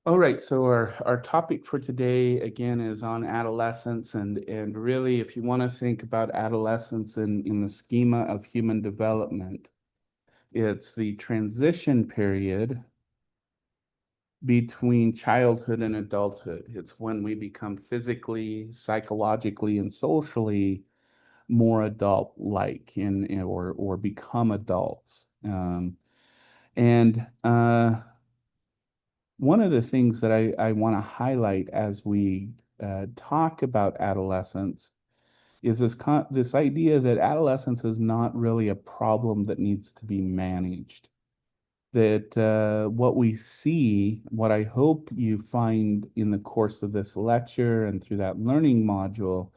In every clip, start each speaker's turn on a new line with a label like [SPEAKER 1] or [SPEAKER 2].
[SPEAKER 1] All right, so our topic for today again is on adolescence, and really if you want to think about adolescence in the schema of human development, it's the transition period between childhood and adulthood. It's when we become physically, psychologically, and socially more adult-like or become adults. And one of the things that I want to highlight as we talk about adolescence is this idea that adolescence is not really a problem that needs to be managed. That what we see, what I hope you find in the course of this lecture and through that learning module,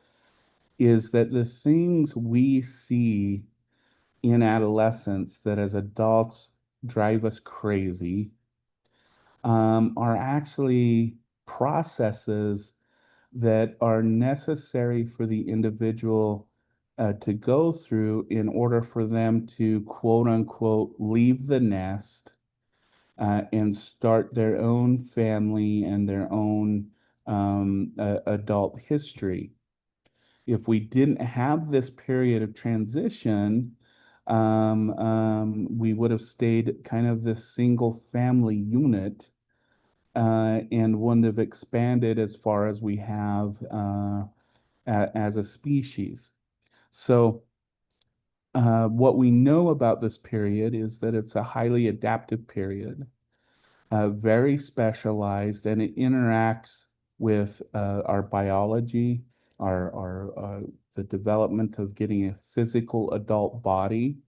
[SPEAKER 1] is that the things we see in adolescence that as adults drive us crazy are actually processes that are necessary for the individual to go through in order for them to quote unquote leave the nest and start their own family and their own adult history. If we didn't have this period of transition, we would have stayed kind of this single family unit and wouldn't have expanded as far as we have as a species. So, what we know about this period is that it's a highly adaptive period, very specialized, and it interacts with our biology, our the development of getting a physical adult body,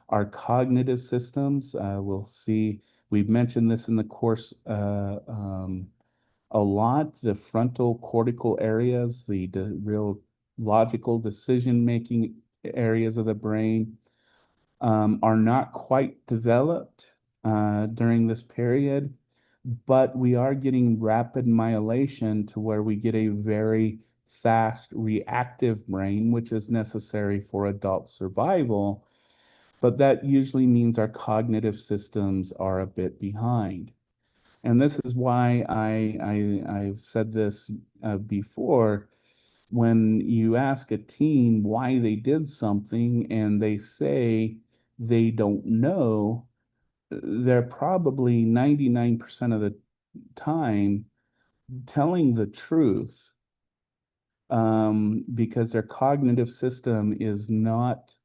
[SPEAKER 1] our cognitive systems. We'll see. We've mentioned this in the course a lot. The frontal cortical areas, the real logical decision-making areas of the brain, are not quite developed during this period, but we are getting rapid myelation to where we get a very fast reactive brain, which is necessary for adult survival. But that usually means our cognitive systems are a bit behind. And this is why I've said this before. When you ask a teen why they did something and they say they don't know, they're probably 99% of the time telling the truth, because their cognitive system is not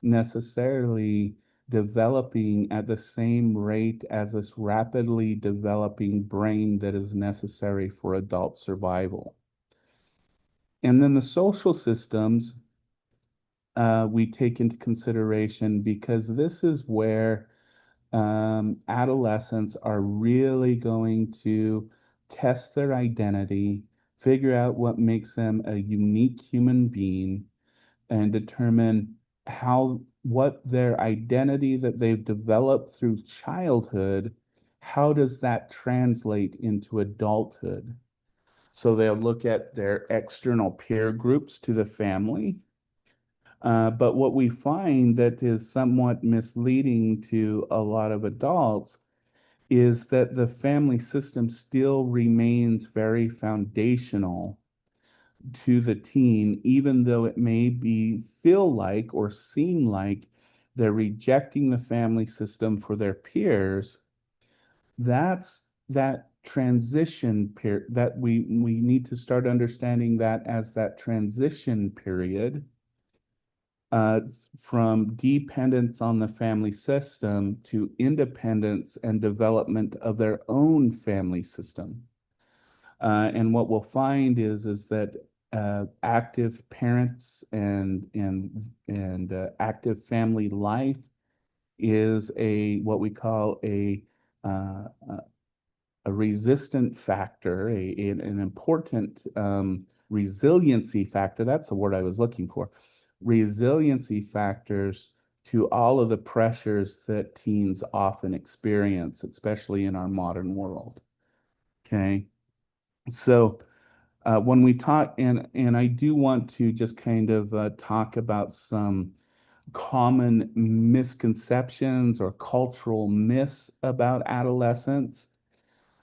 [SPEAKER 1] necessarily developing at the same rate as this rapidly developing brain that is necessary for adult survival. And then the social systems we take into consideration because this is where adolescents are really going to test their identity, figure out what makes them a unique human being, and determine what their identity that they've developed through childhood, how does that translate into adulthood? So they'll look at their external peer groups to the family. But what we find that is somewhat misleading to a lot of adults is that the family system still remains very foundational to the teen, even though it may be feel like or seem like they're rejecting the family system for their peers. That's that transition period that we need to start understanding that as that transition period uh, from dependence on the family system to independence and development of their own family system. And what we'll find is that active parents and active family life is a what we call uh, a resistant factor, an important resiliency factor. That's the word I was looking for. Resiliency factors to all of the pressures that teens often experience, especially in our modern world. Okay. So when we talk, and I do want to just kind of talk about some common misconceptions or cultural myths about adolescence.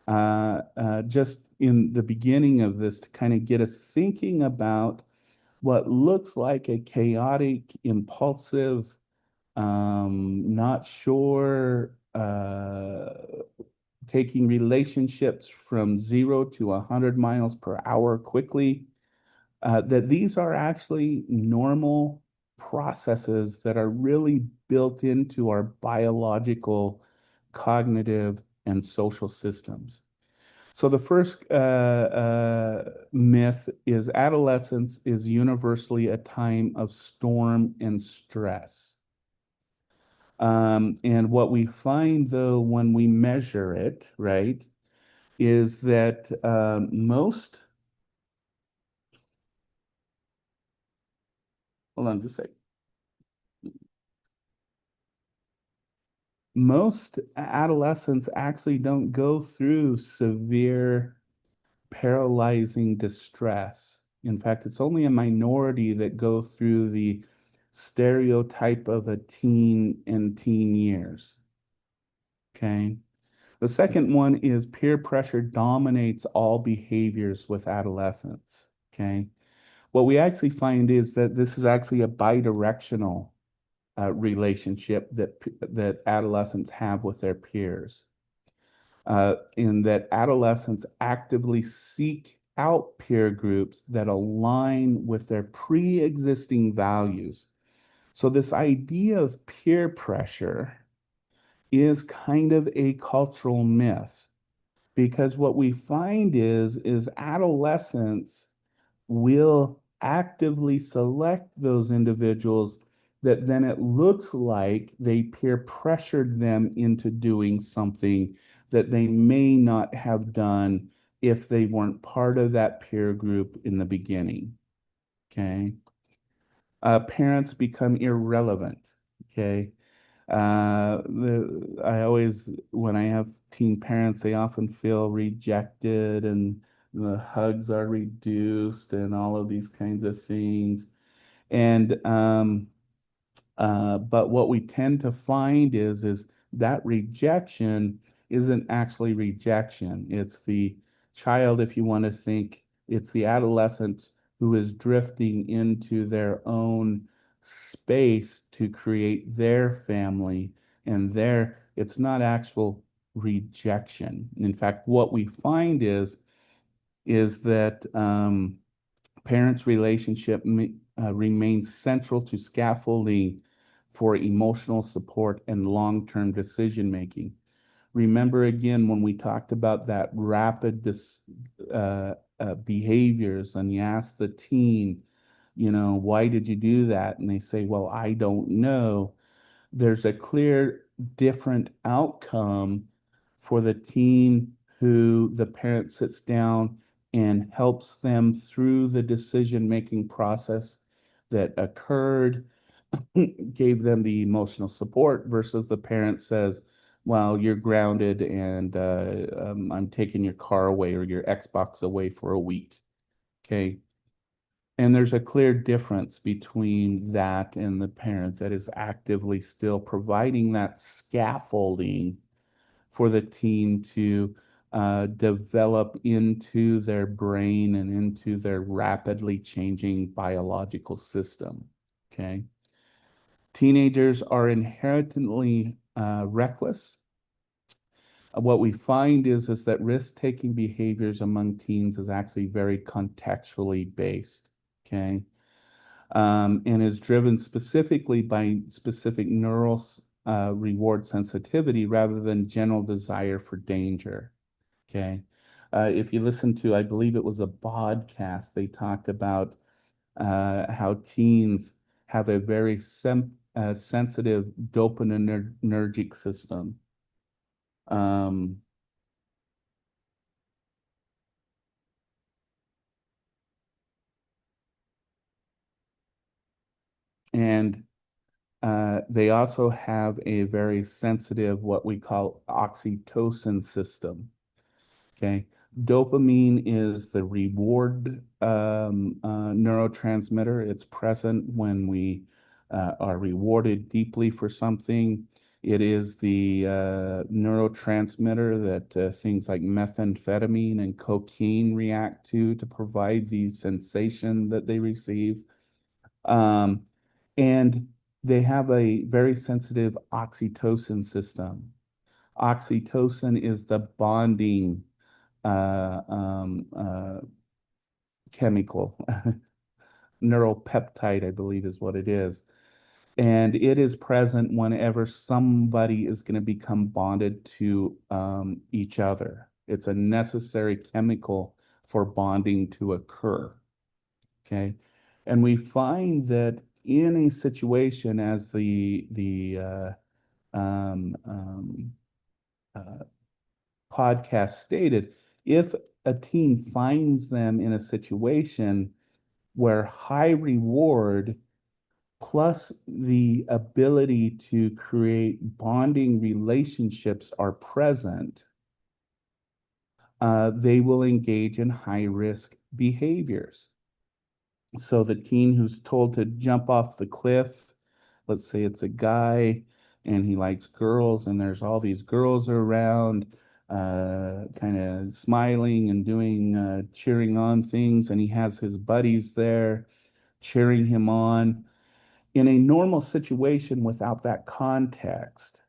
[SPEAKER 1] just in the beginning of this to kind of get us thinking about what looks like a chaotic, impulsive, not sure, taking relationships from 0 to 100 miles per hour quickly, that these are actually normal processes that are really built into our biological, cognitive, and social systems. So the first myth is adolescence is universally a time of storm and stress. And what we find, though, when we measure it, right, is that hold on just a sec. Most adolescents actually don't go through severe paralyzing distress. In fact, it's only a minority that go through the stereotype of a teen in teen years. Okay. The second one is peer pressure dominates all behaviors with adolescents. Okay. What we actually find is that this is actually a bidirectional relationship that adolescents have with their peers. In that adolescents actively seek out peer groups that align with their pre-existing values. So this idea of peer pressure is kind of a cultural myth because what we find is adolescents will actively select those individuals that then it looks like they peer pressured them into doing something that they may not have done if they weren't part of that peer group in the beginning. Okay. Parents become irrelevant. Okay. I always, when I have teen parents, they often feel rejected and the hugs are reduced and all of these kinds of things. And but what we tend to find is that rejection isn't actually rejection. It's the child, if you want to think, it's the adolescent who is drifting into their own space to create their family, and there it's not actual rejection. In fact, what we find is that parents' relationship remains central to scaffolding for emotional support and long-term decision making. Remember again when we talked about that rapid behaviors, and you ask the teen, why did you do that? And they say, well, I don't know. There's a clear different outcome for the teen who the parent sits down and helps them through the decision-making process that occurred, gave them the emotional support versus the parent says, well, you're grounded and I'm taking your car away or your Xbox away for a week. Okay. And there's a clear difference between that and the parent that is actively still providing that scaffolding for the teen to develop into their brain and into their rapidly changing biological system. Okay. Teenagers are inherently reckless. What we find is that risk-taking behaviors among teens is actually very contextually based. Okay. And is driven specifically by specific neural reward sensitivity rather than general desire for danger. Okay. If you listen to, I believe it was a podcast, they talked about how teens have a very sensitive dopaminergic system. Um, and they also have a very sensitive, what we call oxytocin system. Okay. Dopamine is the reward neurotransmitter. It's present when we are rewarded deeply for something. It is the neurotransmitter that things like methamphetamine and cocaine react to provide the sensation that they receive. Um, and they have a very sensitive oxytocin system. Oxytocin is the bonding uh, um, uh, chemical, neuropeptide, I believe is what it is. And it is present whenever somebody is going to become bonded to each other. It's a necessary chemical for bonding to occur. Okay. And we find that in a situation as the um, um, uh, podcast stated, if a teen finds them in a situation where high reward plus the ability to create bonding relationships are present, they will engage in high risk behaviors. So the teen who's told to jump off the cliff, let's say it's a guy and he likes girls, and there's all these girls around, kind of smiling and doing cheering on things, and he has his buddies there cheering him on. In a normal situation without that context,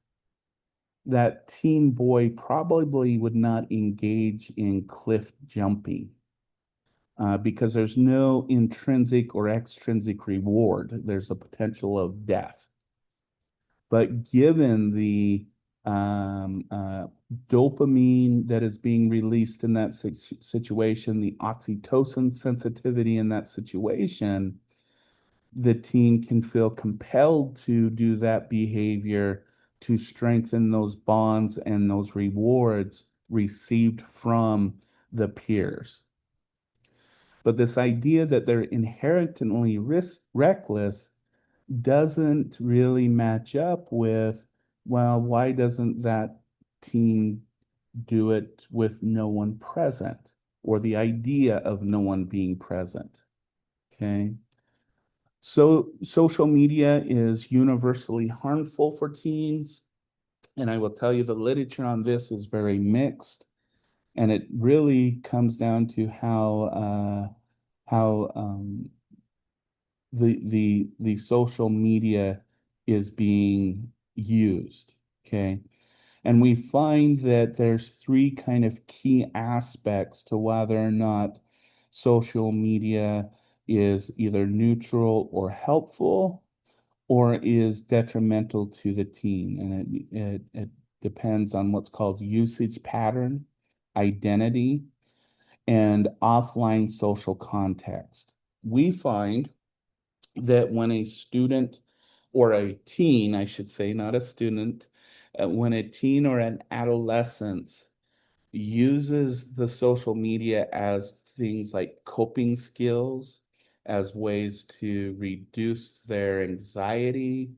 [SPEAKER 1] that teen boy probably would not engage in cliff jumping because there's no intrinsic or extrinsic reward. There's a potential of death. But given the dopamine that is being released in that situation, the oxytocin sensitivity in that situation, the teen can feel compelled to do that behavior to strengthen those bonds and those rewards received from the peers. But this idea that they're inherently reckless doesn't really match up with, well, why doesn't that teen do it with no one present or the idea of no one being present? Okay. So social media is universally harmful for teens. And I will tell you the literature on this is very mixed. And it really comes down to how the social media is being used. Okay. And we find that there's three kind of key aspects to whether or not social media is either neutral or helpful or is detrimental to the teen. And it depends on what's called usage pattern, identity, and offline social context. We find that when a student or a teen, I should say, not a student, when a teen or an adolescent uses the social media as things like coping skills, as ways to reduce their anxiety,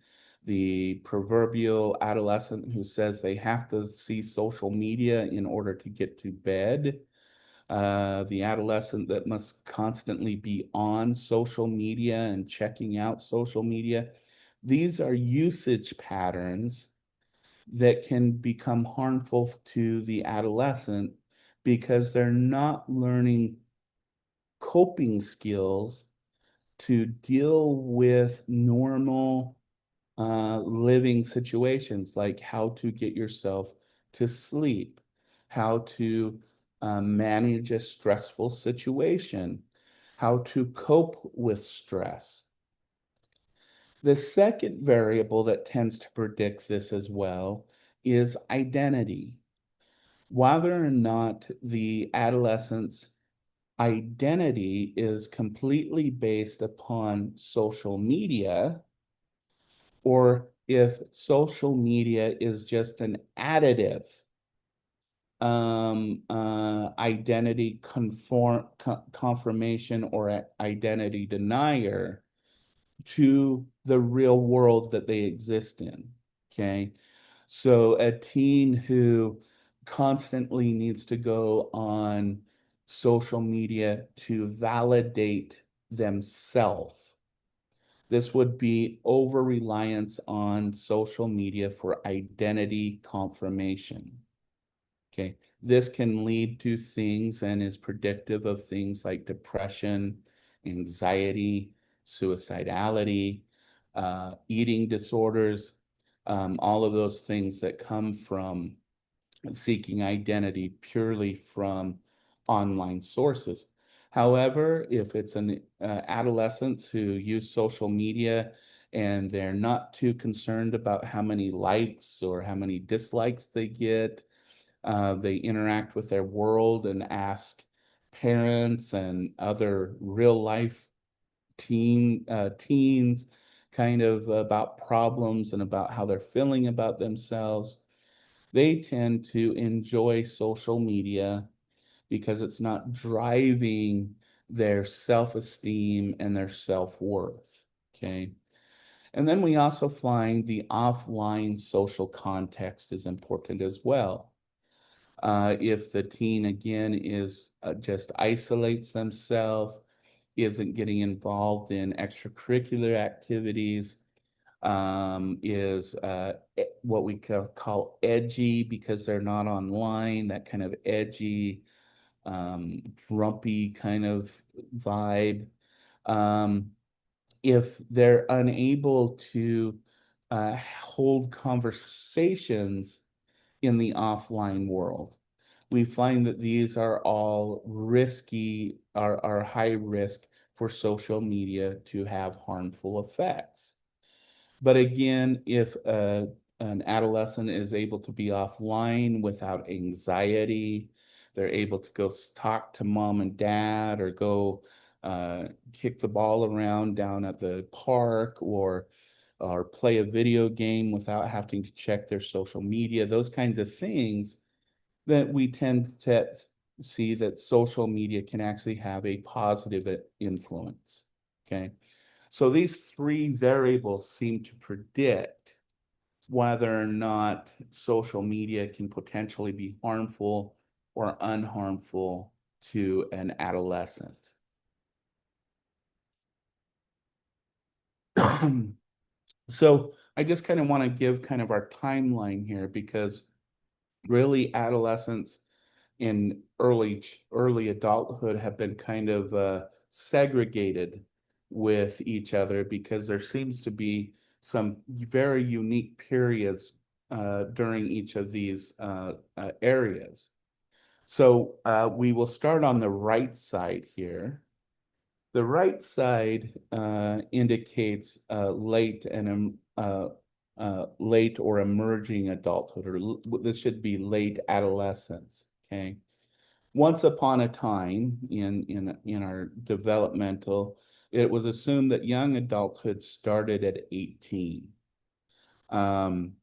[SPEAKER 1] the proverbial adolescent who says they have to see social media in order to get to bed, the adolescent that must constantly be on social media and checking out social media. These are usage patterns that can become harmful to the adolescent because they're not learning coping skills to deal with normal living situations, like how to get yourself to sleep, how to manage a stressful situation, how to cope with stress. The second variable that tends to predict this as well is identity. Whether or not the adolescent's identity is completely based upon social media, or if social media is just an additive identity confirmation or identity denier to the real world that they exist in. Okay. So a teen who constantly needs to go on social media to validate themselves This would be over reliance on social media for identity confirmation. Okay. This can lead to things and is predictive of things like depression, anxiety, suicidality, eating disorders, all of those things that come from seeking identity purely from online sources. However, if it's an adolescents who use social media and they're not too concerned about how many likes or how many dislikes they get, they interact with their world and ask parents and other real life teens kind of about problems and about how they're feeling about themselves. They tend to enjoy social media because it's not driving their self-esteem and their self-worth. Okay. And then we also find the offline social context is important as well. If the teen again is just isolates themselves, isn't getting involved in extracurricular activities, is what we call edgy because they're not online, that kind of edgy, grumpy kind of vibe. Um, if they're unable to hold conversations in the offline world, we find that these are all risky, are high risk for social media to have harmful effects. But again, if an adolescent is able to be offline without anxiety, they're able to go talk to mom and dad or go kick the ball around down at the park or play a video game without having to check their social media, those kinds of things, that we tend to see that social media can actually have a positive influence. Okay. So these three variables seem to predict whether or not social media can potentially be harmful or unharmful to an adolescent. So I just kind of want to give kind of our timeline here because really adolescents in early adulthood have been kind of segregated with each other because there seems to be some very unique periods during each of these areas. So we will start on the right side here. The right side indicates late or emerging adulthood, or this should be late adolescence. Okay. Once upon a time in our developmental, it was assumed that young adulthood started at 18. Um,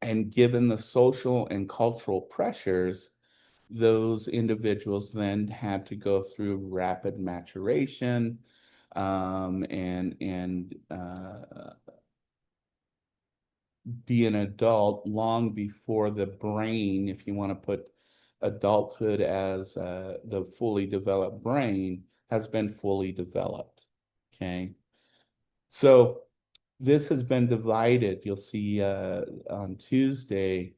[SPEAKER 1] and given the social and cultural pressures, those individuals then had to go through rapid maturation and be an adult long before the brain, if you want to put adulthood as the fully developed brain, has been fully developed. Okay. So this has been divided. You'll see on Tuesday,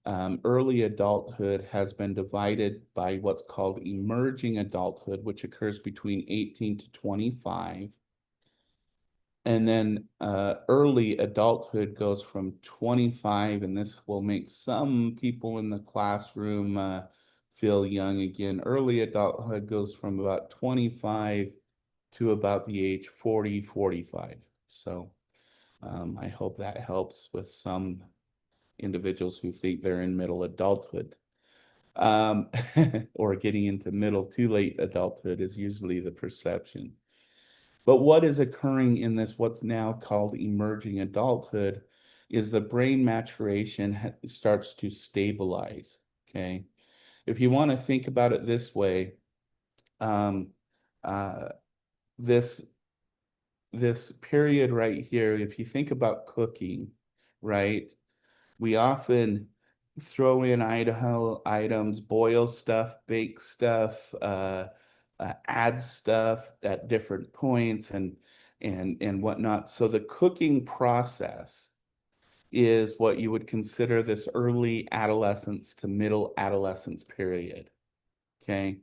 [SPEAKER 1] early adulthood has been divided by what's called emerging adulthood, which occurs between 18 to 25. And then early adulthood goes from 25, and this will make some people in the classroom feel young again. Early adulthood goes from about 25 to about the age 40, 45. So I hope that helps with some individuals who think they're in middle adulthood. Um, or getting into middle too late adulthood is usually the perception. But what is occurring in this, what's now called emerging adulthood, is the brain maturation starts to stabilize. Okay. If you want to think about it this way, um, uh, this this period right here, if you think about cooking, right, we often throw in Idaho items, boil stuff, bake stuff, add stuff at different points, and whatnot. So the cooking process is what you would consider this early adolescence to middle adolescence period. Okay.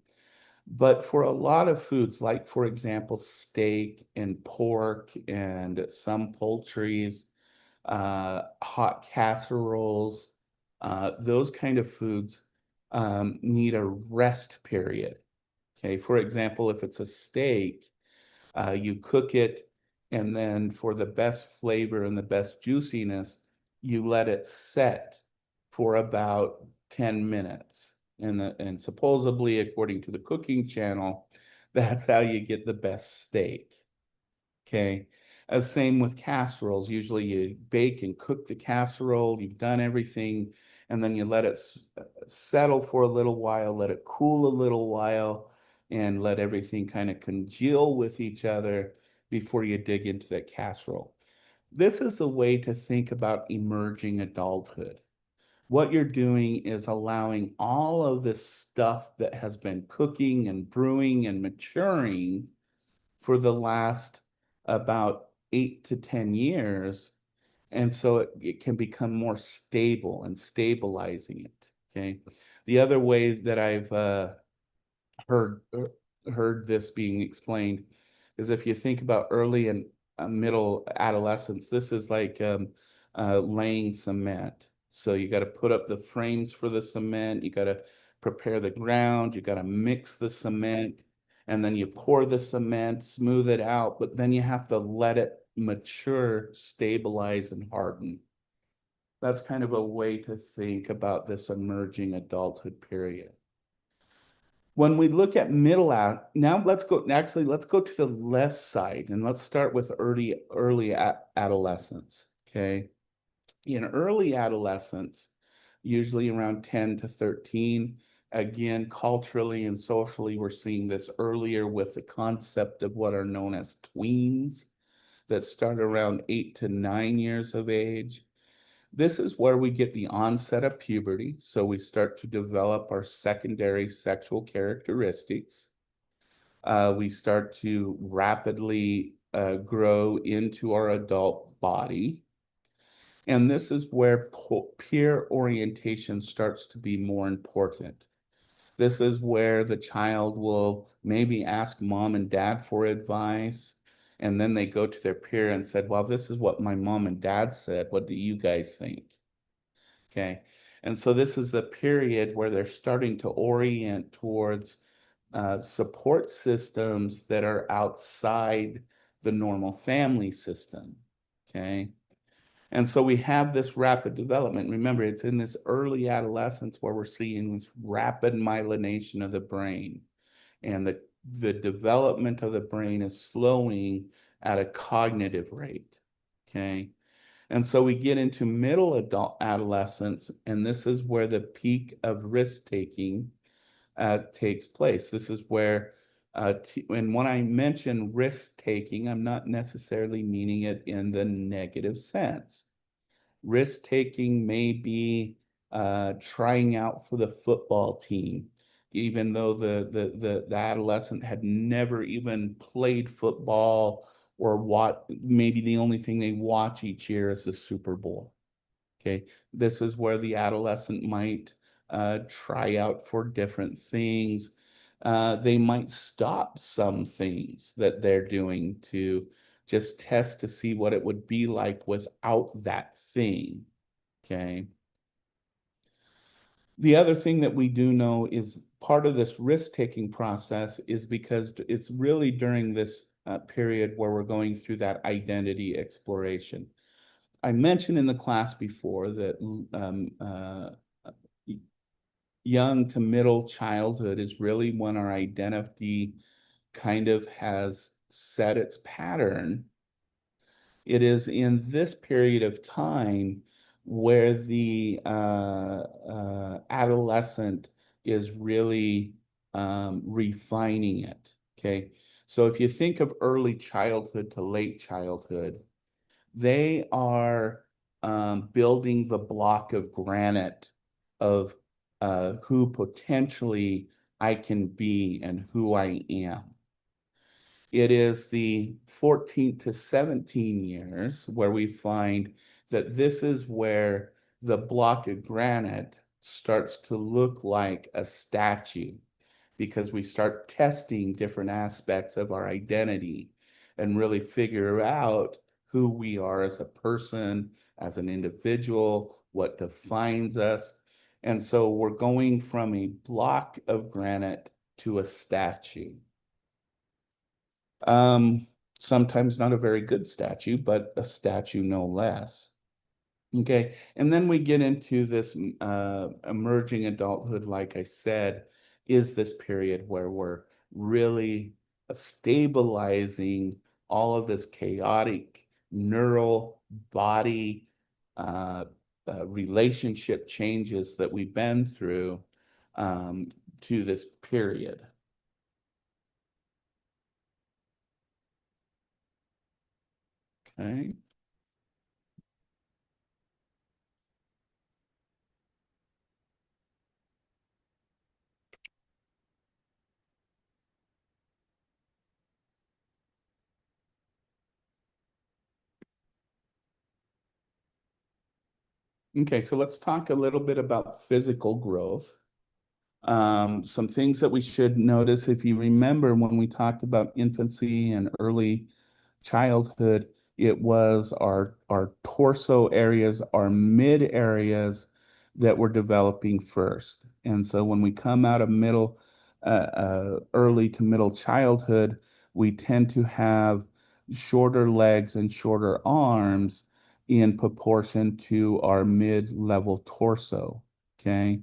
[SPEAKER 1] But for a lot of foods, like for example, steak and pork and some poultries, hot casseroles, those kind of foods need a rest period. Okay. For example, if it's a steak, you cook it, and then for the best flavor and the best juiciness, you let it set for about 10 minutes. And supposedly, according to the cooking channel, that's how you get the best steak. Okay. Same with casseroles. Usually you bake and cook the casserole, you've done everything, and then you let it settle for a little while, let it cool a little while, and let everything kind of congeal with each other before you dig into that casserole. This is a way to think about emerging adulthood. What you're doing is allowing all of this stuff that has been cooking and brewing and maturing for the last about 8 to 10 years. And so it can become more stable and stabilizing it. Okay. The other way that I've heard heard this being explained is if you think about early and middle adolescence, this is like laying cement. So you got to put up the frames for the cement, you got to prepare the ground, you got to mix the cement, and then you pour the cement, smooth it out, but then you have to let it mature, stabilize, and harden. That's kind of a way to think about this emerging adulthood period. When we look at middle out, now let's go to the left side and let's start with early adolescence. Okay. In early adolescence, usually around 10 to 13, again, culturally and socially, we're seeing this earlier with the concept of what are known as tweens that start around 8 to 9 years of age. This is where we get the onset of puberty. So we start to develop our secondary sexual characteristics. We start to rapidly grow into our adult body. And this is where peer orientation starts to be more important. This is where the child will maybe ask mom and dad for advice. And then they go to their peer and said, well, this is what my mom and dad said. What do you guys think? Okay. And so this is the period where they're starting to orient towards support systems that are outside the normal family system. Okay. And so we have this rapid development. Remember, it's in this early adolescence where we're seeing this rapid myelination of the brain. And the development of the brain is slowing at a cognitive rate. Okay. And so we get into middle adult adolescence, and this is where the peak of risk taking takes place. This is where, and when I mention risk taking, I'm not necessarily meaning it in the negative sense. Risk taking may be trying out for the football team, even though the adolescent had never even played football or what maybe the only thing they watch each year is the Super Bowl. Okay, this is where the adolescent might try out for different things. They might stop some things that they're doing to just test to see what it would be like without that thing. Okay. The other thing that we do know is part of this risk-taking process is because it's really during this period where we're going through that identity exploration. I mentioned in the class before that young to middle childhood is really when our identity kind of has set its pattern. It is in this period of time where the adolescent is really refining it. Okay. So if you think of early childhood to late childhood, they are building the block of granite of who potentially I can be and who I am. It is the 14 to 17 years where we find that this is where the block of granite starts to look like a statue because we start testing different aspects of our identity and really figure out who we are as a person, as an individual, what defines us. And so we're going from a block of granite to a statue. Um, Sometimes not a very good statue, but a statue no less. Okay, and then we get into this emerging adulthood, like I said, is this period where we're really stabilizing all of this chaotic neural body uh, relationship changes that we've been through um, to this period. Okay. Okay, so let's talk a little bit about physical growth. Some things that we should notice, if you remember when we talked about infancy and early childhood, it was our torso areas, our mid areas that were developing first. And so when we come out of early to middle childhood, we tend to have shorter legs and shorter arms in proportion to our mid-level torso. Okay.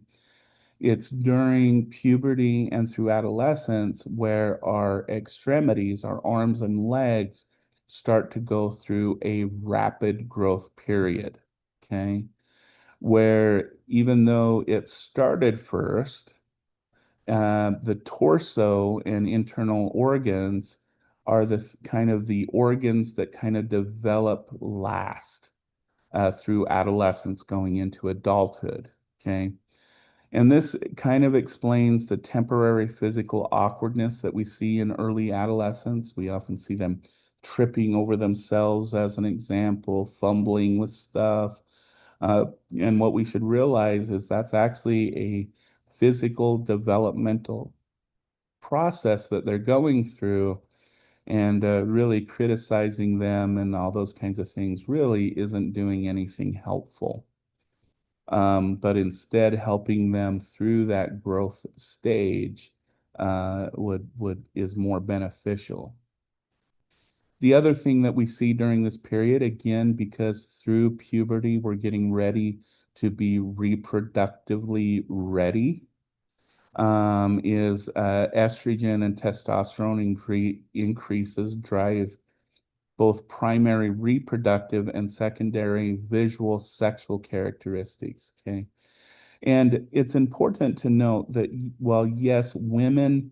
[SPEAKER 1] It's during puberty and through adolescence where our extremities, our arms and legs, start to go through a rapid growth period. Okay. Where even though it started first, the torso and internal organs are the kind of the organs that kind of develop last through adolescence going into adulthood. Okay. And this kind of explains the temporary physical awkwardness that we see in early adolescence. We often see them tripping over themselves, as an example, fumbling with stuff. Uh, and what we should realize is that's actually a physical developmental process that they're going through. And really criticizing them and all those kinds of things really isn't doing anything helpful, but instead helping them through that growth stage would is more beneficial. The other thing that we see during this period, again, because through puberty we're getting ready to be reproductively ready, is estrogen and testosterone increases drive both primary reproductive and secondary visual sexual characteristics. Okay. And it's important to note that while, yes, women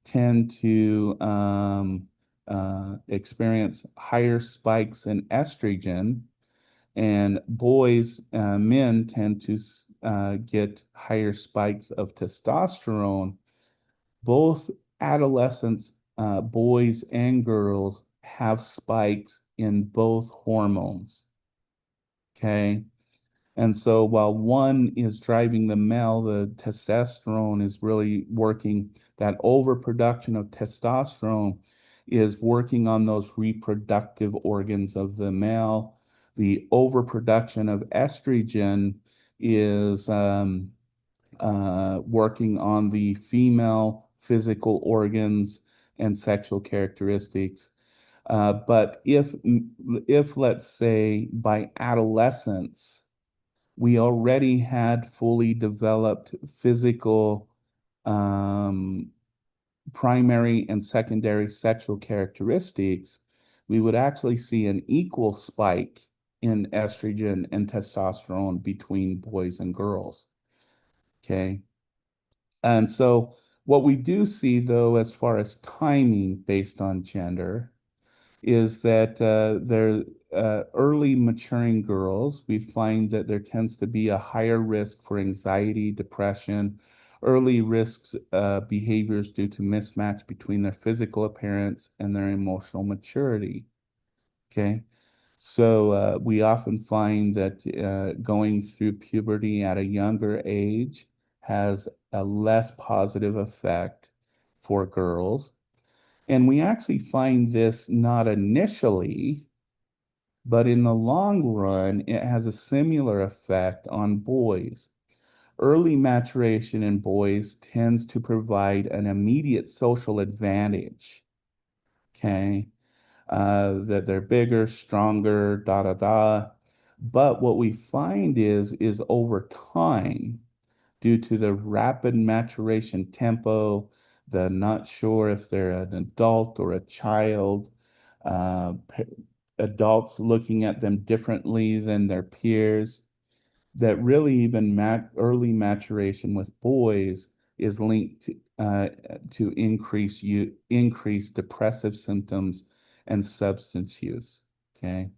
[SPEAKER 1] tend to experience higher spikes in estrogen, and men tend to get higher spikes of testosterone, both adolescents, boys and girls, have spikes in both hormones. Okay. And so while one is driving the male, the testosterone is really working, that overproduction of testosterone is working on those reproductive organs of the male. The overproduction of estrogen is working on the female physical organs and sexual characteristics. But if let's say by adolescence, we already had fully developed physical um, primary and secondary sexual characteristics, we would actually see an equal spike in estrogen and testosterone between boys and girls. Okay. And so what we do see, though, as far as timing based on gender, is that they're early maturing girls, we find that there tends to be a higher risk for anxiety, depression, early risks behaviors due to mismatch between their physical appearance and their emotional maturity. Okay. So we often find that going through puberty at a younger age has a less positive effect for girls. And we actually find this not initially, but in the long run, it has a similar effect on boys. Early maturation in boys tends to provide an immediate social advantage. Okay. That they're bigger, stronger, da da da. But what we find is over time, due to the rapid maturation tempo, the not sure if they're an adult or a child, uh, adults looking at them differently than their peers, that really even early maturation with boys is linked to increase depressive symptoms and substance use. Okay.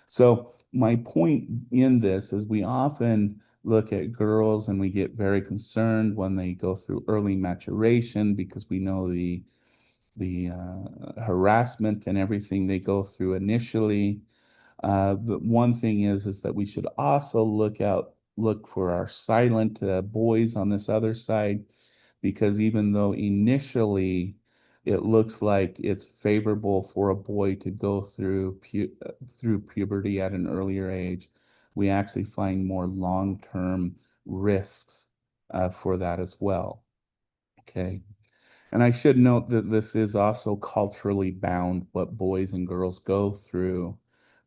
[SPEAKER 1] So my point in this is we often look at girls and we get very concerned when they go through early maturation because we know the harassment and everything they go through initially. The one thing is that we should also look for our silent boys on this other side, because even though initially it looks like it's favorable for a boy to go through puberty at an earlier age, we actually find more long-term risks for that as well. Okay. And I should note that this is also culturally bound what boys and girls go through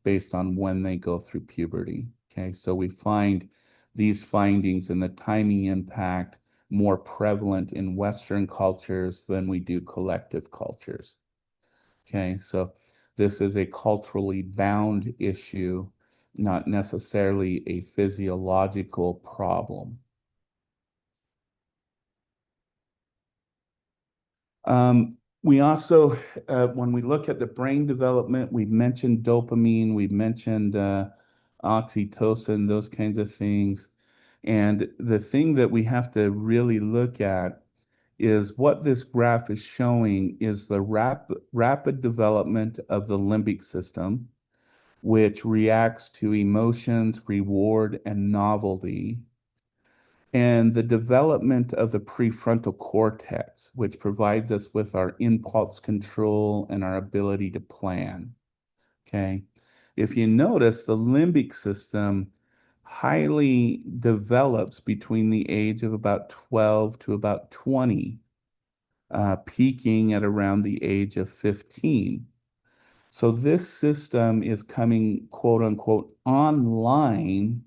[SPEAKER 1] based on when they go through puberty. Okay, so we find these findings and the timing impact more prevalent in Western cultures than we do collective cultures. Okay, so this is a culturally bound issue, not necessarily a physiological problem. We also, when we look at the brain development, we've mentioned dopamine, we've mentioned oxytocin, those kinds of things. And the thing that we have to really look at is what this graph is showing is the rapid development of the limbic system, which reacts to emotions, reward, and novelty, and the development of the prefrontal cortex, which provides us with our impulse control and our ability to plan. Okay. If you notice, the limbic system highly develops between the age of about 12 to about 20, peaking at around the age of 15. So this system is coming, quote unquote, online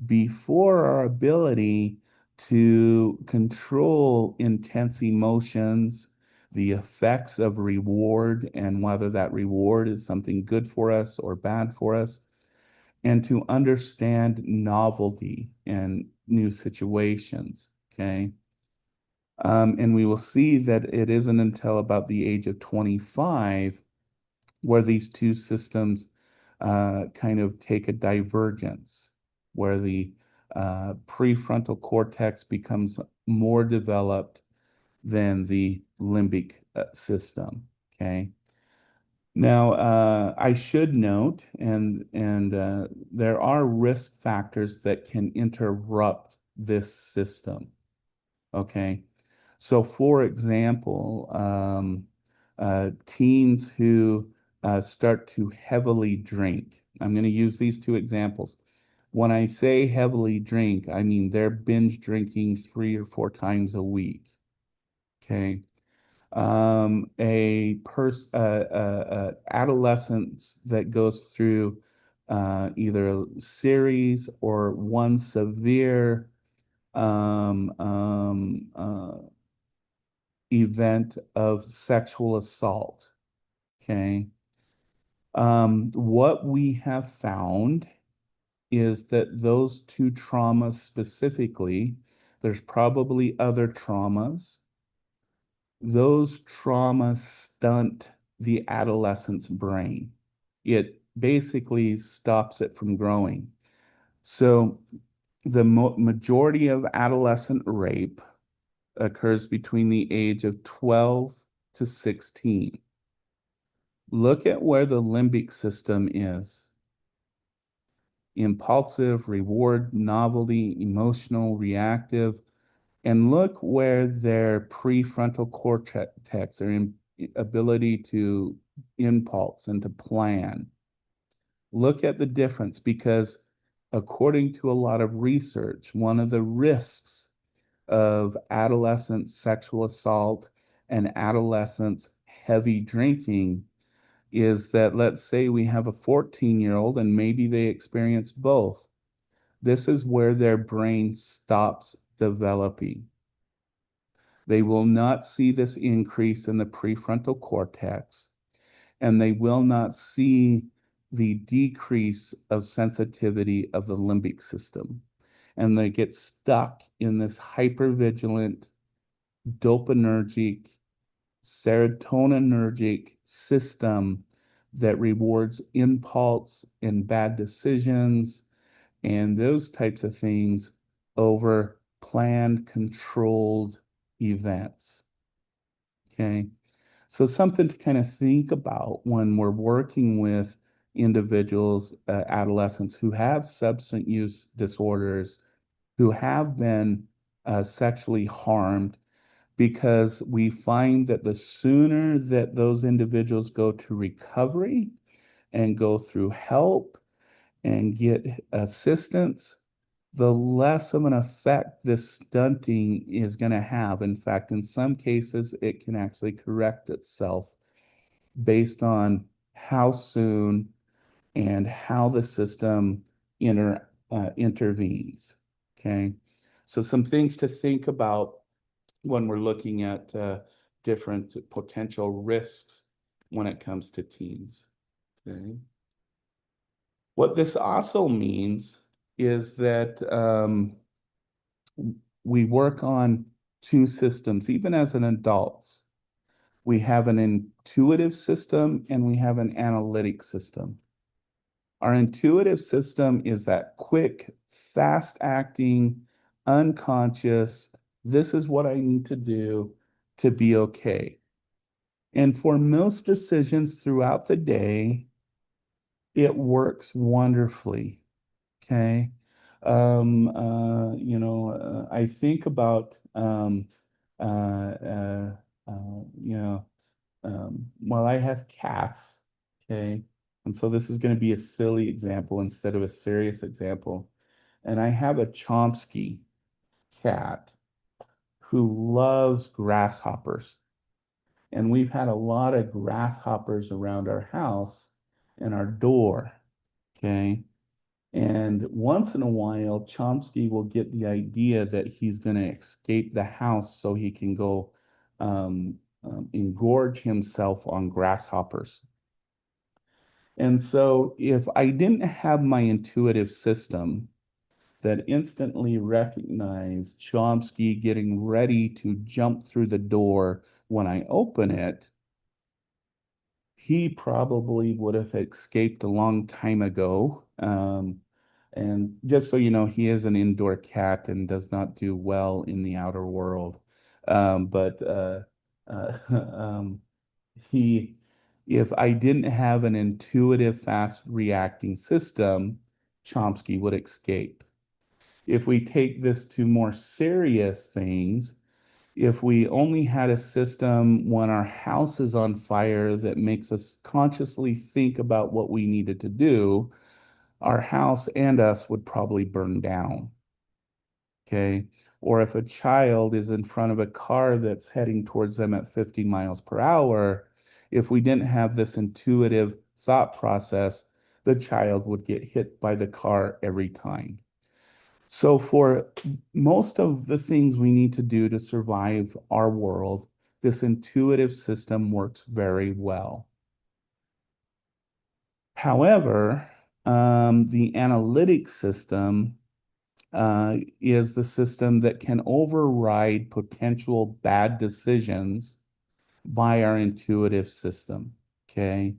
[SPEAKER 1] before our ability to control intense emotions, the effects of reward, and whether that reward is something good for us or bad for us, and to understand novelty and new situations. Okay. And we will see that it isn't until about the age of 25 where these two systems kind of take a divergence, where the prefrontal cortex becomes more developed than the limbic system. Okay. Now, I should note, and there are risk factors that can interrupt this system. Okay. So, for example, teens who start to heavily drink. I'm going to use these two examples. When I say heavily drink, I mean they're binge drinking 3 or 4 times a week. Okay. Adolescence that goes through either a series or one severe um, um, uh, event of sexual assault. Okay. What we have found is that those two traumas specifically, there's probably other traumas. Those traumas stunt the adolescent's brain. It basically stops it from growing. So the majority of adolescent rape occurs between the age of 12 to 16. Look at where the limbic system is: impulsive, reward, novelty, emotional, reactive. And look where their prefrontal cortex, their ability to impulse and to plan. Look at the difference, because according to a lot of research, one of the risks of adolescent sexual assault and adolescent heavy drinking is that, let's say we have a 14-year-old and maybe they experience both. This is where their brain stops developing. They will not see this increase in the prefrontal cortex, and they will not see the decrease of sensitivity of the limbic system. And they get stuck in this hypervigilant, dopaminergic, serotoninergic system that rewards impulse and bad decisions and those types of things over planned, controlled events. Okay. So something to kind of think about when we're working with individuals, adolescents who have substance use disorders, who have been sexually harmed, because we find that the sooner that those individuals go to recovery and go through help and get assistance, the less of an effect this stunting is going to have. In fact, in some cases, it can actually correct itself based on how soon and how the system intervenes. Okay. So some things to think about when we're looking at different potential risks when it comes to teens. Okay. What this also means is that we work on two systems, even as an adults. We have an intuitive system and we have an analytic system. Our intuitive system is that quick, fast acting, unconscious, this is what I need to do to be okay. And for most decisions throughout the day, it works wonderfully. Okay. I think about, uh, uh, well, I have cats. Okay. And so this is going to be a silly example instead of a serious example. And I have a Chomsky cat who loves grasshoppers. And we've had a lot of grasshoppers around our house and our door. Okay. And once in a while, Chomsky will get the idea that he's going to escape the house so he can go engorge himself on grasshoppers. And so if I didn't have my intuitive system that instantly recognized Chomsky getting ready to jump through the door when I open it, he probably would have escaped a long time ago. And just so you know, he is an indoor cat and does not do well in the outer world. But he, if I didn't have an intuitive, fast reacting system, Chomsky would escape. If we take this to more serious things, if we only had a system when our house is on fire that makes us consciously think about what we needed to do, our house and us would probably burn down. Okay. Or if a child is in front of a car that's heading towards them at 50 miles per hour, if we didn't have this intuitive thought process, the child would get hit by the car every time. So, for most of the things we need to do to survive our world, this intuitive system works very well. However, the analytic system is the system that can override potential bad decisions by our intuitive system. Okay.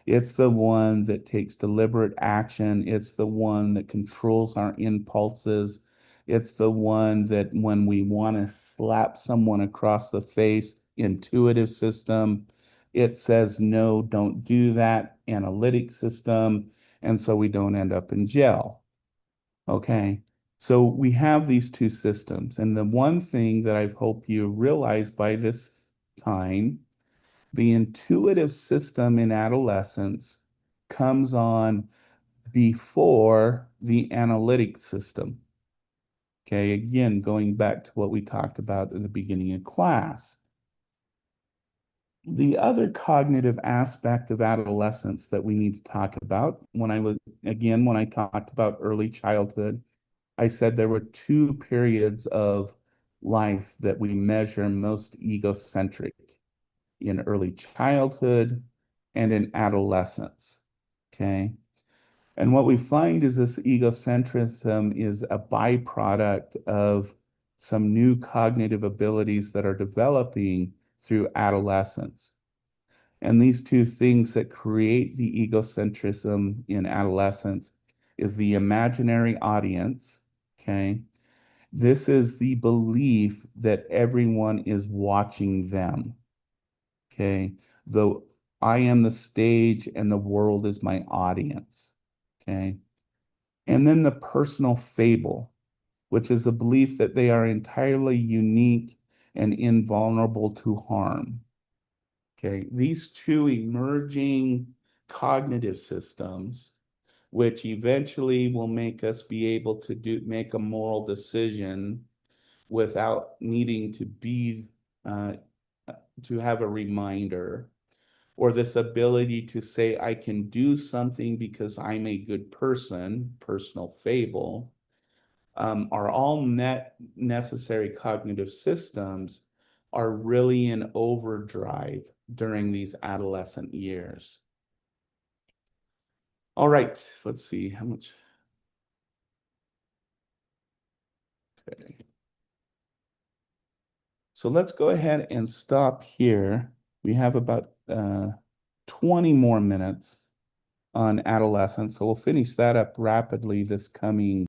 [SPEAKER 1] It's the one that takes deliberate action. It's the one that controls our impulses It's the one that when we want to slap someone across the face, intuitive system, it says, no, don't do that, analytic system. And so we don't end up in jail. Okay. So we have these two systems. And the one thing that I hope you realize by this time, the intuitive system in adolescence comes on before the analytic system. Okay, again, going back to what we talked about at the beginning of class. The other cognitive aspect of adolescence that we need to talk about, when I talked about early childhood, I said there were two periods of life that we measure most egocentric in early childhood and in adolescence. Okay. And what we find is this egocentrism is a byproduct of some new cognitive abilities that are developing through adolescence. And these two things that create the egocentrism in adolescence is the imaginary audience. Okay. This is the belief that everyone is watching them. Okay. Though I am the stage and the world is my audience. Okay. And then the personal fable, which is the belief that they are entirely unique and invulnerable to harm. Okay. These two emerging cognitive systems, which eventually will make us be able to make a moral decision without needing uh, to have a reminder, or this ability to say, I can do something because I'm a good person, personal fable, are all necessary cognitive systems, are really in overdrive during these adolescent years. All right, let's see how much. Okay. So let's go ahead and stop here. We have about 20 more minutes on adolescence. So we'll finish that up rapidly this coming